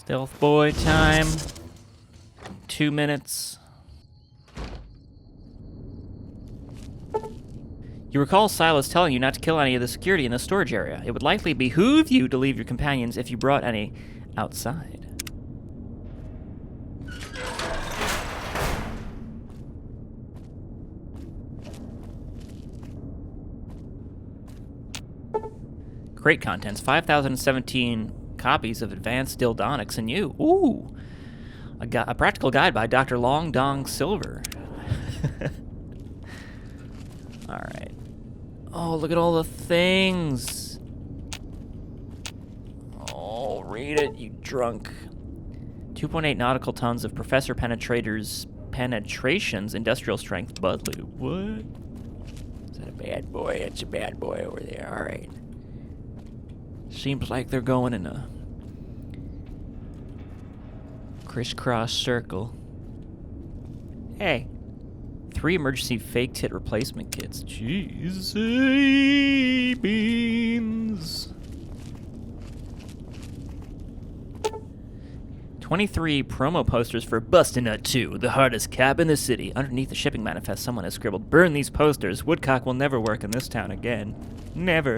Stealth boy time. 2 minutes. You recall Silas telling you not to kill any of the security in the storage area. It would likely behoove you to leave your companions if you brought any outside. Great contents. 5,017 copies of Advanced Dildonics and You. Ooh! A practical guide by Dr. Long Dong Silver. Alright. Oh, look at all the things. Oh, read it, you drunk. 2.8 nautical tons of Professor Penetrator's Penetrations Industrial Strength Bud Lube. What? Is that a bad boy? It's a bad boy over there. Alright. Seems like they're going in a crisscross circle. Hey. 3 emergency fake tit replacement kits. Jeez. Beans. 23 promo posters for Bustin' Nut 2, the hardest cab in the city. Underneath the shipping manifest, someone has scribbled, "Burn these posters. Woodcock will never work in this town again. Never."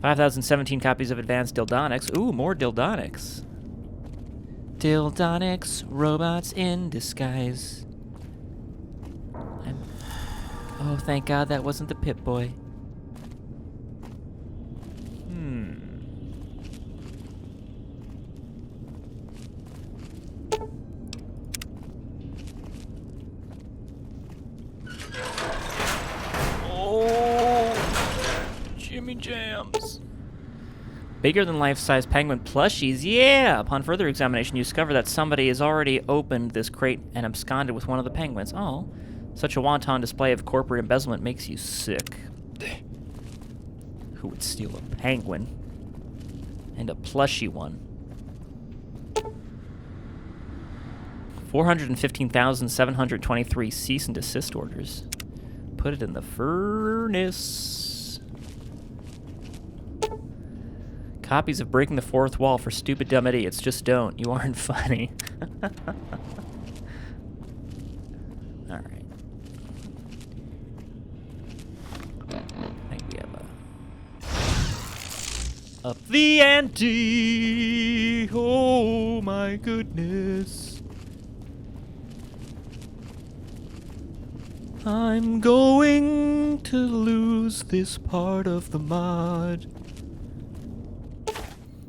5,017 copies of Advanced Dildonics. Ooh, more Dildonics. Dildonics, robots in disguise. Oh, thank God that wasn't the Pip-Boy. Oh, Jimmy Jams. Bigger than life-size penguin plushies, yeah! Upon further examination, you discover that somebody has already opened this crate and absconded with one of the penguins. Oh, such a wanton display of corporate embezzlement makes you sick. Who would steal a penguin? And a plushy one. 415,723 cease and desist orders. Put it in the furnace. Copies of Breaking the Fourth Wall for Stupid Dumb Idiots. Just don't. You aren't funny. Alright. I think we have a... Up the ante! Oh my goodness. I'm going to lose this part of the mod.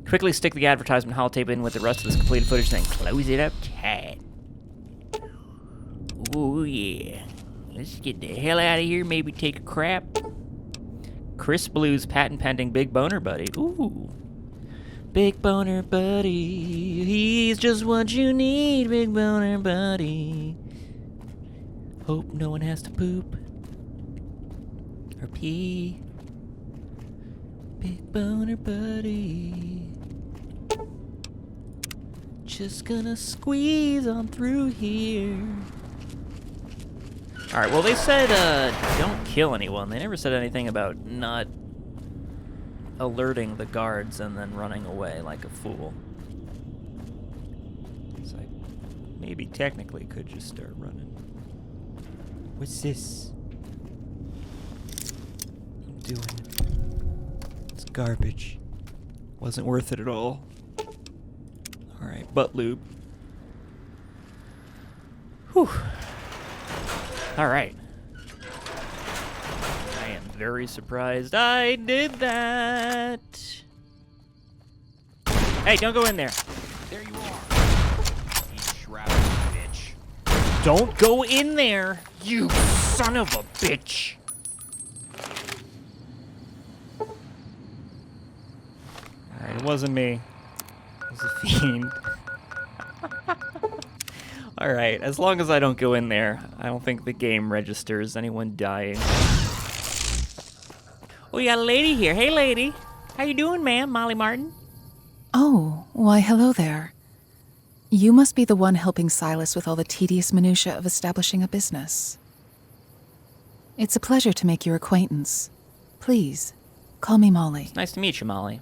Quickly stick the advertisement holotape in with the rest of this completed footage, then close it up tight. Oh yeah. Let's get the hell out of here, maybe take a crap. Chris Blue's patent pending Big Boner Buddy. Ooh. Big Boner Buddy. He's just what you need, Big Boner Buddy. Hope no one has to poop. Or pee. Big Boner Buddy. Just gonna squeeze on through here. Alright, well they said, don't kill anyone. They never said anything about not alerting the guards and then running away like a fool. So I maybe technically could just start running. What's this? I'm doing it. It's garbage. Wasn't worth it at all. Alright, butt lube. Whew. Alright. I am very surprised I did that. Hey, don't go in there. There you are. You shrouded bitch. Don't go in there, you son of a bitch. Alright, it wasn't me. It was a fiend. Alright, as long as I don't go in there, I don't think the game registers anyone dying. Oh, you got a lady here. Hey, lady. How you doing, ma'am? Molly Martin? Oh, why hello there. You must be the one helping Silas with all the tedious minutiae of establishing a business. It's a pleasure to make your acquaintance. Please, call me Molly. Nice to meet you, Molly.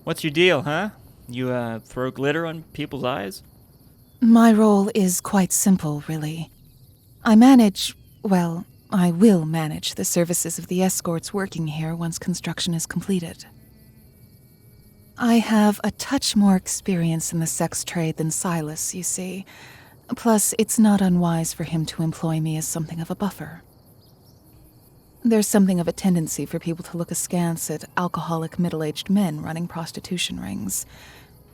What's your deal, huh? You throw glitter on people's eyes? My role is quite simple, really. I manage, well, I will manage the services of the escorts working here once construction is completed. I have a touch more experience in the sex trade than Silas, you see. Plus, it's not unwise for him to employ me as something of a buffer. There's something of a tendency for people to look askance at alcoholic middle-aged men running prostitution rings.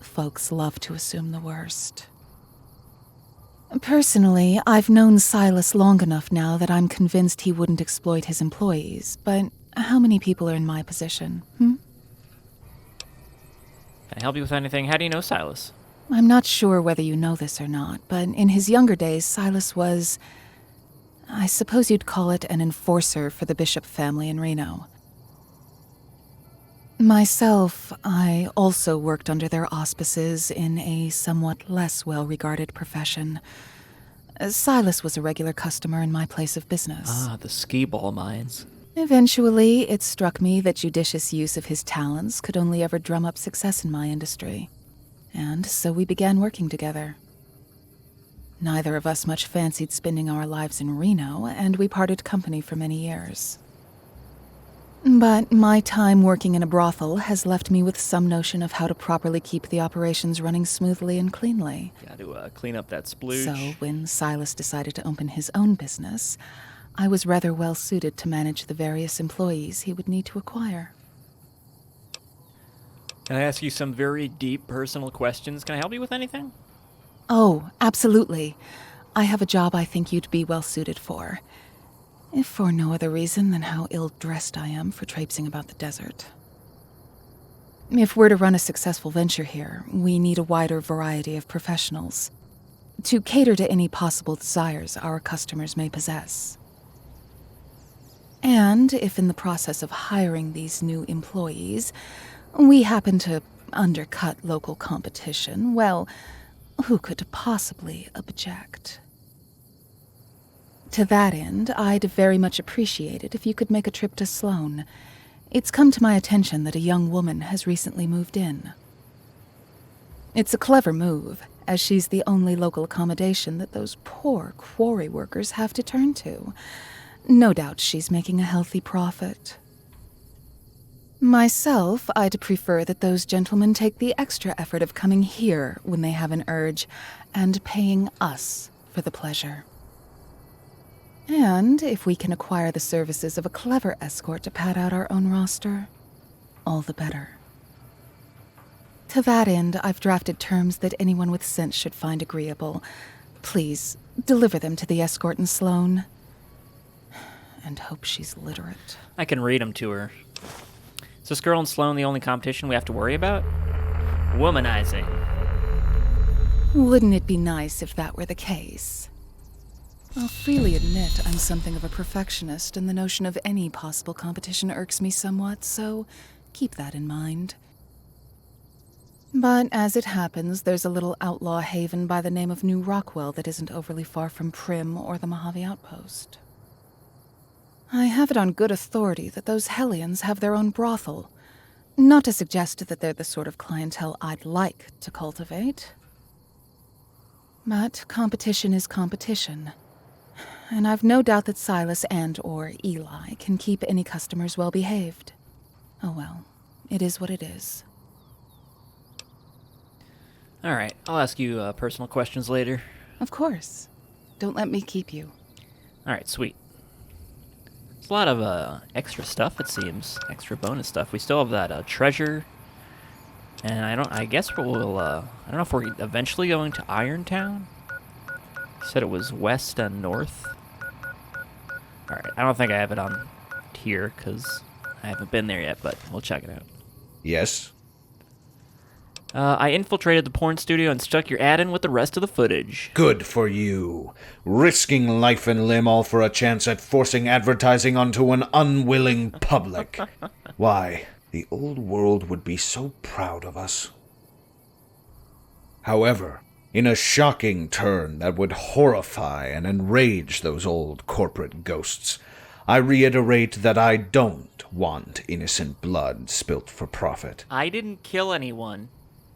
Folks love to assume the worst. Personally, I've known Silas long enough now that I'm convinced he wouldn't exploit his employees, but how many people are in my position, Can I help you with anything? How do you know Silas? I'm not sure whether you know this or not, but in his younger days, Silas was, I suppose you'd call it, an enforcer for the Bishop family in Reno. Myself, I also worked under their auspices in a somewhat less well-regarded profession. Silas was a regular customer in my place of business. Ah, the skee ball mines. Eventually, it struck me that judicious use of his talents could only ever drum up success in my industry. And so we began working together. Neither of us much fancied spending our lives in Reno, and we parted company for many years. But my time working in a brothel has left me with some notion of how to properly keep the operations running smoothly and cleanly. Got to clean up that splooge. So when Silas decided to open his own business, I was rather well suited to manage the various employees he would need to acquire. Can I ask you some very deep personal questions? Can I help you with anything? Oh, absolutely. I have a job I think you'd be well suited for. If for no other reason than how ill-dressed I am for traipsing about the desert. If we're to run a successful venture here, we need a wider variety of professionals to cater to any possible desires our customers may possess. And if in the process of hiring these new employees, we happen to undercut local competition, well, who could possibly object? To that end, I'd very much appreciate it if you could make a trip to Sloan. It's come to my attention that a young woman has recently moved in. It's a clever move, as she's the only local accommodation that those poor quarry workers have to turn to. No doubt she's making a healthy profit. Myself, I'd prefer that those gentlemen take the extra effort of coming here when they have an urge, and paying us for the pleasure. And if we can acquire the services of a clever escort to pad out our own roster, all the better. To that end, I've drafted terms that anyone with sense should find agreeable. Please, deliver them to the escort in Sloan. And hope she's literate. I can read them to her. Is this girl in Sloan the only competition we have to worry about? Womanizing. Wouldn't it be nice if that were the case? I'll freely admit I'm something of a perfectionist, and the notion of any possible competition irks me somewhat, so keep that in mind. But as it happens, there's a little outlaw haven by the name of New Rockwell that isn't overly far from Prim or the Mojave Outpost. I have it on good authority that those hellions have their own brothel. Not to suggest that they're the sort of clientele I'd like to cultivate. But competition is competition. And I've no doubt that Silas and/or Eli can keep any customers well behaved. Oh well, it is what it is. All right, I'll ask you personal questions later. Of course. Don't let me keep you. All right, sweet. There's a lot of extra stuff, it seems. Extra bonus stuff. We still have that treasure. And I guess we'll, I don't know if we're eventually going to Irontown. Said it was west and north. Alright, I don't think I have it on here, because I haven't been there yet, but we'll check it out. Yes? I infiltrated the porn studio and stuck your ad in with the rest of the footage. Good for you. Risking life and limb all for a chance at forcing advertising onto an unwilling public. Why, the old world would be so proud of us. However, in a shocking turn that would horrify and enrage those old corporate ghosts, I reiterate that I don't want innocent blood spilt for profit. I didn't kill anyone.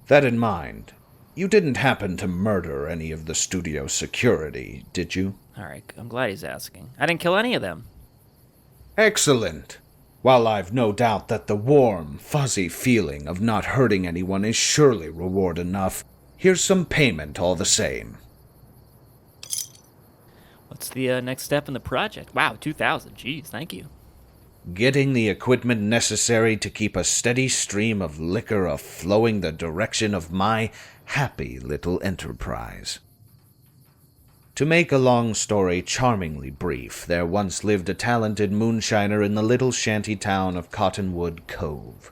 That in mind, you didn't happen to murder any of the studio security, did you? All right, I'm glad he's asking. I didn't kill any of them. Excellent. While I've no doubt that the warm, fuzzy feeling of not hurting anyone is surely reward enough, here's some payment all the same. What's the next step in the project? Wow, 2,000. Jeez, thank you. Getting the equipment necessary to keep a steady stream of liquor a-flowing the direction of my happy little enterprise. To make a long story charmingly brief, there once lived a talented moonshiner in the little shanty town of Cottonwood Cove.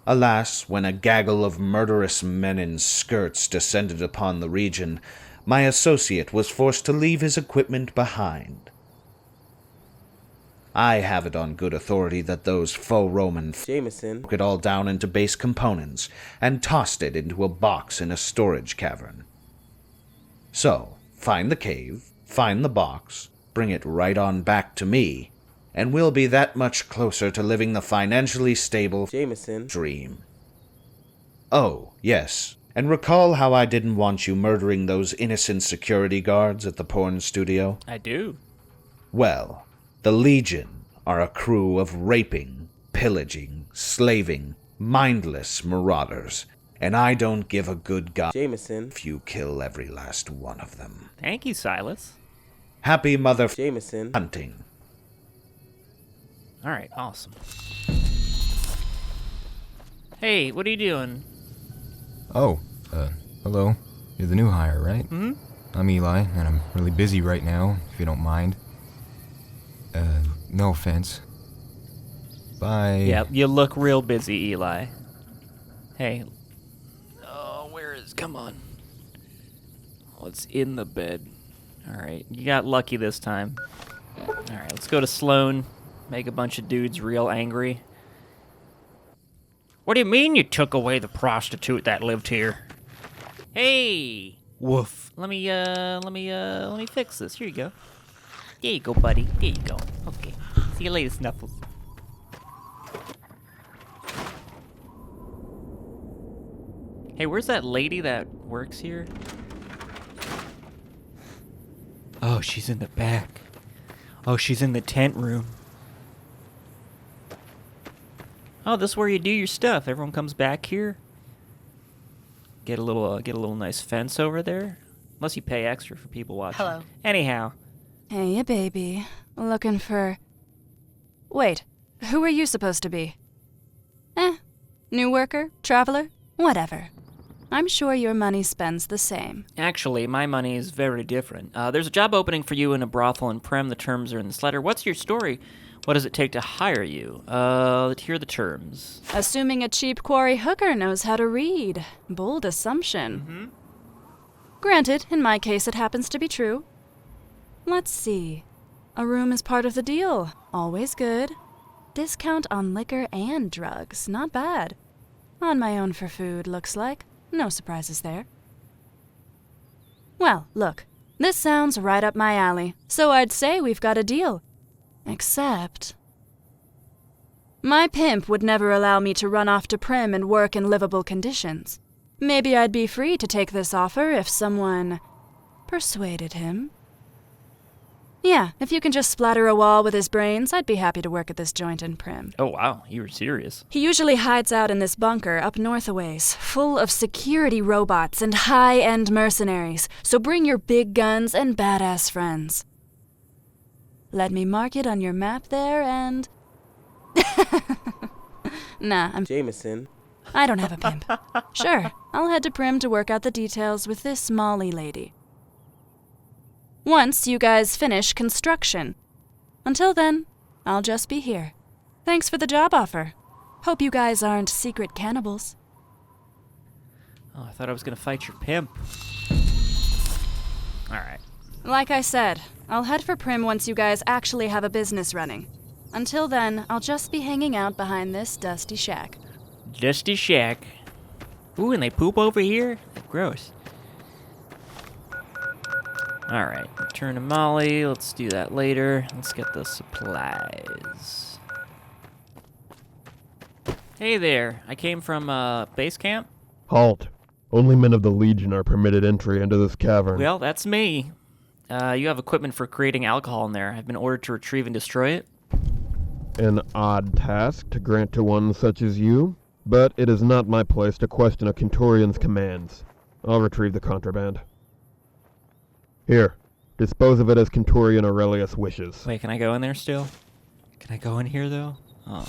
Alas, when a gaggle of murderous men in skirts descended upon the region, my associate was forced to leave his equipment behind. I have it on good authority that those faux Roman Jameson. broke it all down into base components and tossed it into a box in a storage cavern. So, find the cave, find the box, bring it right on back to me, and we'll be that much closer to living the financially stable Jameson. dream. Oh, yes, and recall how I didn't want you murdering those innocent security guards at the porn studio? I do. Well, the Legion are a crew of raping, pillaging, slaving, mindless marauders, and I don't give a good god Jameson. if you kill every last one of them. Thank you, Silas. Happy mother Jameson. hunting. All right, awesome. Hey, what are you doing? Oh, hello. You're the new hire, right? Hmm? I'm Eli, and I'm really busy right now, if you don't mind. No offense. Bye. Yeah, you look real busy, Eli. Hey. Oh, come on. What's in the bed? All right, you got lucky this time. All right, let's go to Sloan. Make a bunch of dudes real angry. What do you mean you took away the prostitute that lived here? Hey! Woof. Let me fix this. Here you go. There you go, buddy. There you go. Okay. See you later, Snuffles. Hey, where's that lady that works here? Oh, she's in the back. Oh, she's in the tent room. Oh, this is where you do your stuff. Everyone comes back here. Get a little nice fence over there. Unless you pay extra for people watching. Hello. Anyhow. Hey, baby. Looking for... Wait, who are you supposed to be? New worker? Traveler? Whatever. I'm sure your money spends the same. Actually, my money is very different. There's a job opening for you in a brothel in Prem. The terms are in this letter. What's your story? What does it take to hire you? Here are the terms. Assuming a cheap quarry hooker knows how to read. Bold assumption. Mm-hmm. Granted, in my case it happens to be true. Let's see. A room is part of the deal. Always good. Discount on liquor and drugs. Not bad. On my own for food, looks like. No surprises there. Well, look. This sounds right up my alley. So I'd say we've got a deal. Except... my pimp would never allow me to run off to Prim and work in livable conditions. Maybe I'd be free to take this offer if someone persuaded him. Yeah, if you can just splatter a wall with his brains, I'd be happy to work at this joint in Prim. Oh, wow. You were serious. He usually hides out in this bunker up north a ways, full of security robots and high-end mercenaries, so bring your big guns and badass friends. Let me mark it on your map there and... Nah, Jameson. I don't have a pimp. Sure, I'll head to Prim to work out the details with this Molly lady. Once you guys finish construction. Until then, I'll just be here. Thanks for the job offer. Hope you guys aren't secret cannibals. Oh, I thought I was going to fight your pimp. All right. Like I said, I'll head for Prim once you guys actually have a business running. Until then, I'll just be hanging out behind this dusty shack. Dusty shack. Ooh, and they poop over here? Gross. All right, return to Molly. Let's do that later. Let's get the supplies. Hey there. I came from, base camp. Halt. Only men of the Legion are permitted entry into this cavern. Well, that's me. You have equipment for creating alcohol in there. I've been ordered to retrieve and destroy it. An odd task to grant to one such as you, but it is not my place to question a Kenturian's commands. I'll retrieve the contraband. Here, dispose of it as Kenturian Aurelius wishes. Wait, can I go in there still? Can I go in here, though? Oh.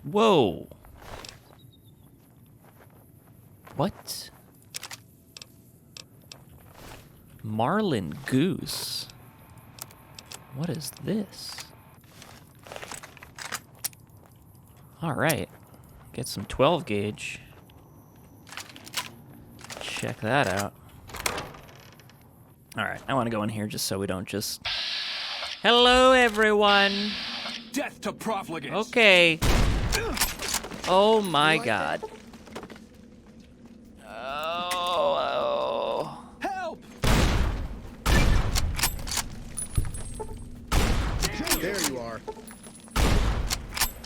Whoa! What? Marlin Goose? What is this? Alright. Get some 12 gauge. Check that out. Alright, I want to go in here just so we don't just... Hello, everyone! Death to profligates! Okay. Oh my god. Oh. Help! There you are.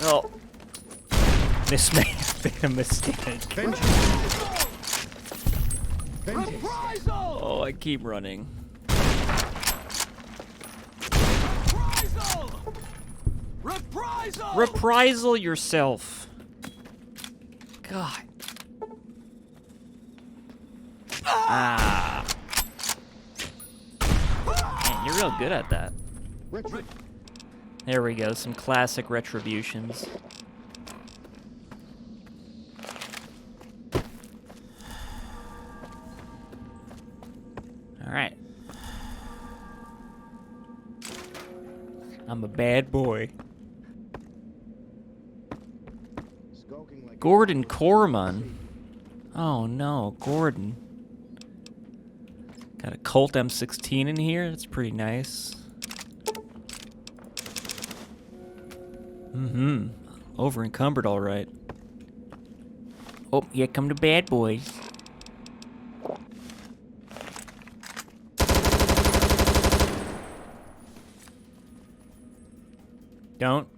Oh. This may have been a mistake. Reprisal! Oh, I keep running. Reprisal! Reprisal! Reprisal yourself. God. Ah. Man, you're real good at that. There we go, some classic retributions. Alright. I'm a bad boy. Gordon Corman. Oh no, Gordon. Got a Colt M16 in here. That's pretty nice. Over encumbered, all right. Oh, here come the bad boys. Don't.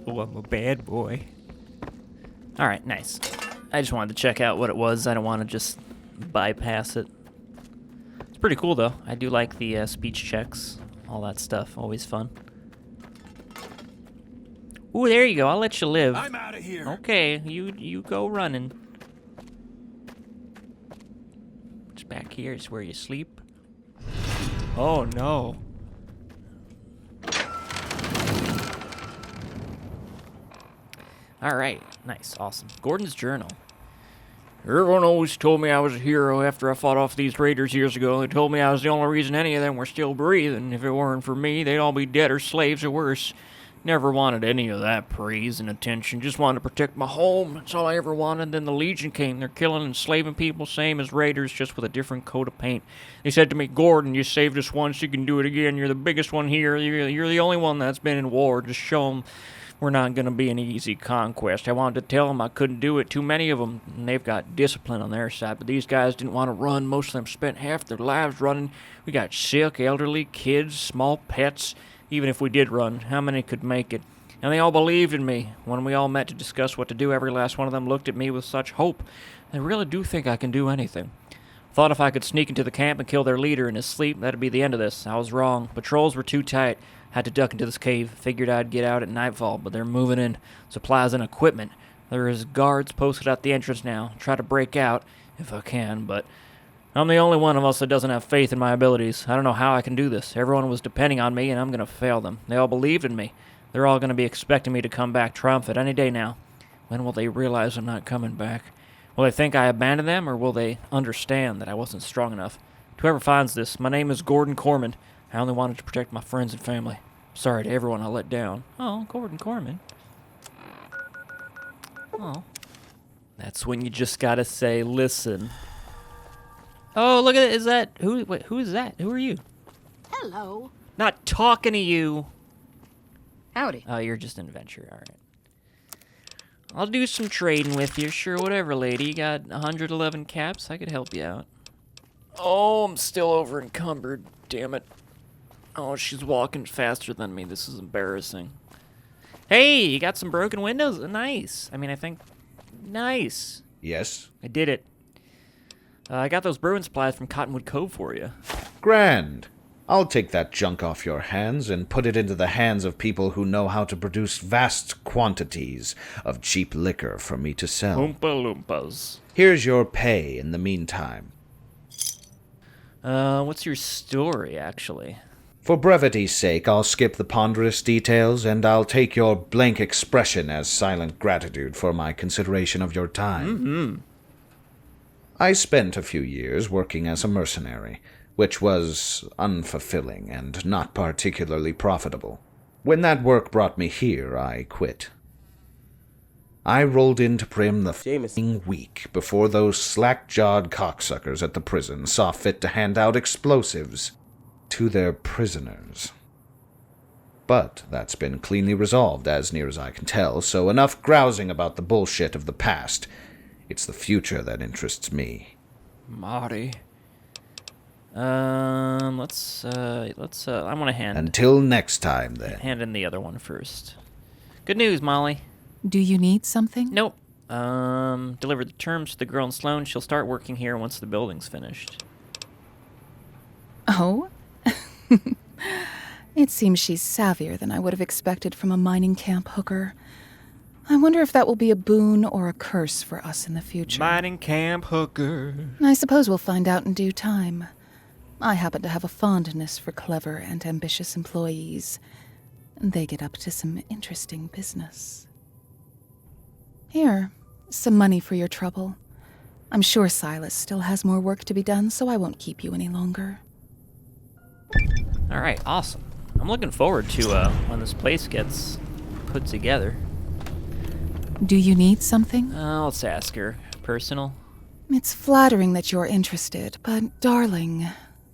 Oh, I'm a bad boy. Alright, nice. I just wanted to check out what it was. I don't want to just bypass it. It's pretty cool, though. I do like the speech checks. All that stuff. Always fun. Ooh, there you go. I'll let you live. I'm out of here. Okay, you go running. It's back here. It's where you sleep. Oh, no. All right, nice, awesome. Gordon's journal. Everyone always told me I was a hero after I fought off these raiders years ago. They told me I was the only reason any of them were still breathing. If it weren't for me, they'd all be dead or slaves or worse. Never wanted any of that praise and attention. Just wanted to protect my home. That's all I ever wanted. Then the Legion came. They're killing and enslaving people, same as raiders, just with a different coat of paint. They said to me, Gordon, you saved us once, you can do it again. You're the biggest one here. You're the only one that's been in war. Just show them we're not going to be an easy conquest. I wanted to tell them I couldn't do it. Too many of them, and they've got discipline on their side. But these guys didn't want to run. Most of them spent half their lives running. We got sick, elderly, kids, small pets. Even if we did run, how many could make it? And they all believed in me. When we all met to discuss what to do, every last one of them looked at me with such hope. They really do think I can do anything. Thought if I could sneak into the camp and kill their leader in his sleep, that'd be the end of this. I was wrong. Patrols were too tight. Had to duck into this cave. Figured I'd get out at nightfall, but they're moving in. Supplies and equipment. There is guards posted at the entrance now. Try to break out, if I can, but I'm the only one of us that doesn't have faith in my abilities. I don't know how I can do this. Everyone was depending on me, and I'm going to fail them. They all believed in me. They're all going to be expecting me to come back triumphant any day now. When will they realize I'm not coming back? Will they think I abandoned them, or will they understand that I wasn't strong enough? To whoever finds this, my name is Gordon Corman. I only wanted to protect my friends and family. Sorry to everyone I let down. Oh, Gordon Corman. Oh. That's when you just gotta say, listen. Oh, look at it. Is that... Wait, who is that? Who are you? Hello. Not talking to you. Howdy. Oh, you're just an adventurer. All right. I'll do some trading with you. Sure, whatever, lady. You got 111 caps? I could help you out. Oh, I'm still over encumbered. Damn it. Oh, she's walking faster than me. This is embarrassing. Hey, you got some broken windows? Nice. I mean, I think... Nice. Yes? I did it. I got those brewing supplies from Cottonwood Cove for you. Grand. I'll take that junk off your hands and put it into the hands of people who know how to produce vast quantities of cheap liquor for me to sell. Oompa Loompas. Here's your pay in the meantime. What's your story, actually? For brevity's sake, I'll skip the ponderous details, and I'll take your blank expression as silent gratitude for my consideration of your time. Mm-hmm. I spent a few years working as a mercenary, which was unfulfilling and not particularly profitable. When that work brought me here, I quit. I rolled into Prim the f***ing week before those slack-jawed cocksuckers at the prison saw fit to hand out explosives to their prisoners. But that's been cleanly resolved, as near as I can tell, so enough grousing about the bullshit of the past. It's the future that interests me. Marty. I want to hand... Until next time, then. Hand in the other one first. Good news, Molly. Do you need something? Nope. Delivered the terms to the girl in Sloan. She'll start working here once the building's finished. Oh? It seems she's savvier than I would have expected from a mining camp hooker. I wonder if that will be a boon or a curse for us in the future. Mining camp hooker. I suppose we'll find out in due time. I happen to have a fondness for clever and ambitious employees. They get up to some interesting business. Here, some money for your trouble. I'm sure Silas still has more work to be done, so I won't keep you any longer. All right, awesome. I'm looking forward to when this place gets put together. Do you need something? Let's ask her. Personal? It's flattering that you're interested, but darling,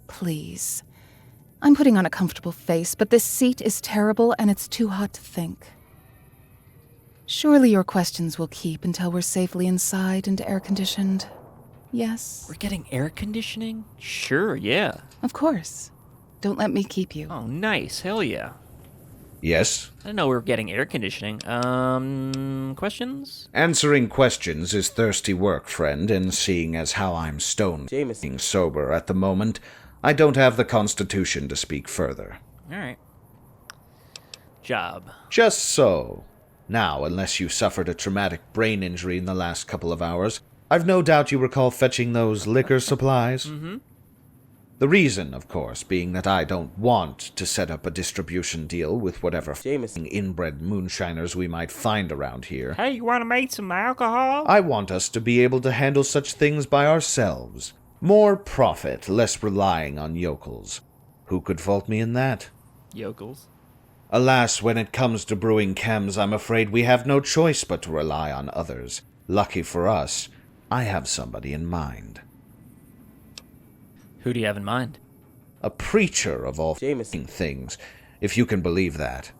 please. I'm putting on a comfortable face, but this seat is terrible and it's too hot to think. Surely your questions will keep until we're safely inside and air-conditioned. Yes? We're getting air conditioning? Sure, yeah. Of course. Don't let me keep you. Oh, nice. Hell yeah. Yes? I didn't know we were getting air conditioning. Questions? Answering questions is thirsty work, friend, and seeing as how I'm being sober at the moment, I don't have the constitution to speak further. All right. Job. Just so. Now, unless you suffered a traumatic brain injury in the last couple of hours, I've no doubt you recall fetching those liquor supplies. Mm-hmm. The reason, of course, being that I don't want to set up a distribution deal with whatever inbred moonshiners we might find around here. Hey, you want to make some alcohol? I want us to be able to handle such things by ourselves. More profit, less relying on yokels. Who could fault me in that? Yokels. Alas, when it comes to brewing chems, I'm afraid we have no choice but to rely on others. Lucky for us, I have somebody in mind. Who do you have in mind? A preacher of all things, if you can believe that.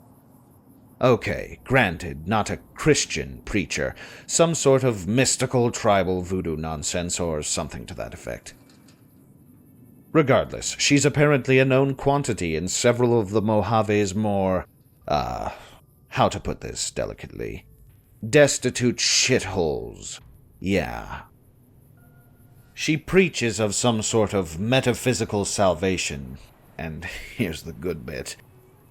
Okay, granted, not a Christian preacher. Some sort of mystical tribal voodoo nonsense or something to that effect. Regardless, she's apparently a known quantity in several of the Mojave's more, how to put this delicately, destitute shitholes. Yeah. She preaches of some sort of metaphysical salvation, and here's the good bit.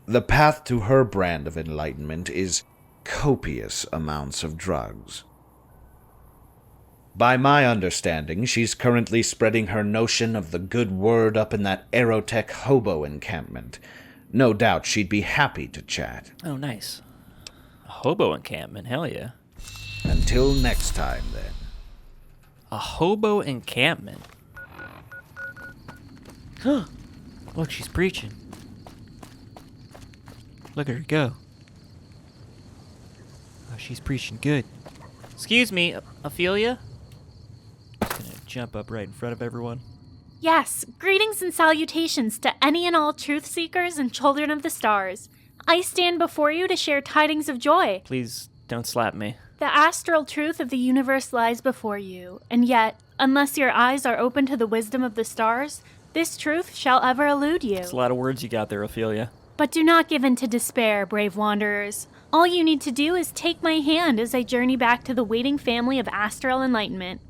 The path to her brand of enlightenment is copious amounts of drugs. By my understanding, she's currently spreading her notion of the good word up in that Aerotech hobo encampment. No doubt she'd be happy to chat. Oh, nice. A hobo encampment, hell yeah. Until next time, then. A hobo encampment. Huh. Look, she's preaching. Look at her go. Oh, she's preaching good. Excuse me, Ophelia? Just gonna jump up right in front of everyone. Yes, greetings and salutations to any and all truth seekers and children of the stars. I stand before you to share tidings of joy. Please don't slap me. The astral truth of the universe lies before you, and yet, unless your eyes are open to the wisdom of the stars, this truth shall ever elude you. It's a lot of words you got there, Ophelia. But do not give in to despair, brave wanderers. All you need to do is take my hand as I journey back to the waiting family of astral enlightenment.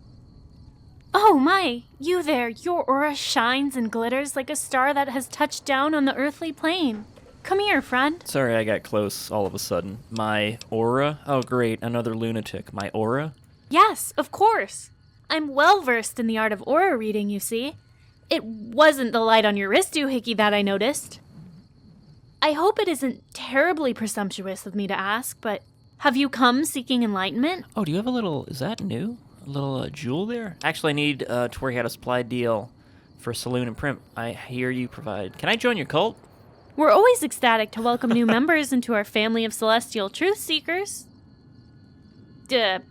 Oh my, you there, your aura shines and glitters like a star that has touched down on the earthly plane. Come here, friend. Sorry I got close all of a sudden. My aura? Oh great, another lunatic. My aura? Yes, of course. I'm well versed in the art of aura reading, you see. It wasn't the light on your wrist, doohickey, that I noticed. I hope it isn't terribly presumptuous of me to ask, but have you come seeking enlightenment? Oh, do you have a little, is that new? A little jewel there? Actually, I need to where you had a supply deal for Saloon and Primp. I hear you provide. Can I join your cult? We're always ecstatic to welcome new members into our family of celestial truth seekers. The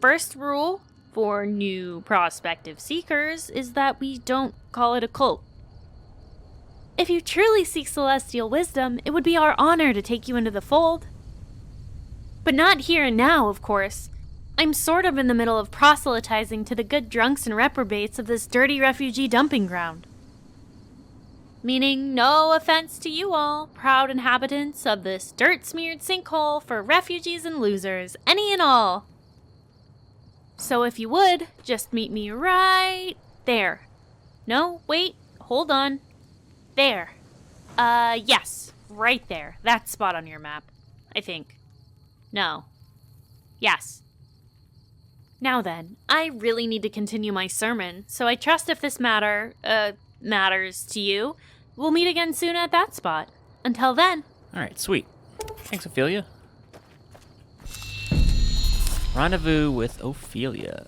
first rule for new prospective seekers is that we don't call it a cult. If you truly seek celestial wisdom, it would be our honor to take you into the fold. But not here and now, of course. I'm sort of in the middle of proselytizing to the good drunks and reprobates of this dirty refugee dumping ground. Meaning no offense to you all, proud inhabitants of this dirt-smeared sinkhole for refugees and losers, any and all. So if you would, just meet me right there. No, wait, hold on. There. Yes, right there. That spot on your map, I think. No. Yes. Now then, I really need to continue my sermon, so I trust if this matters to you, we'll meet again soon at that spot. Until then. Alright, sweet. Thanks, Ophelia. Rendezvous with Ophelia.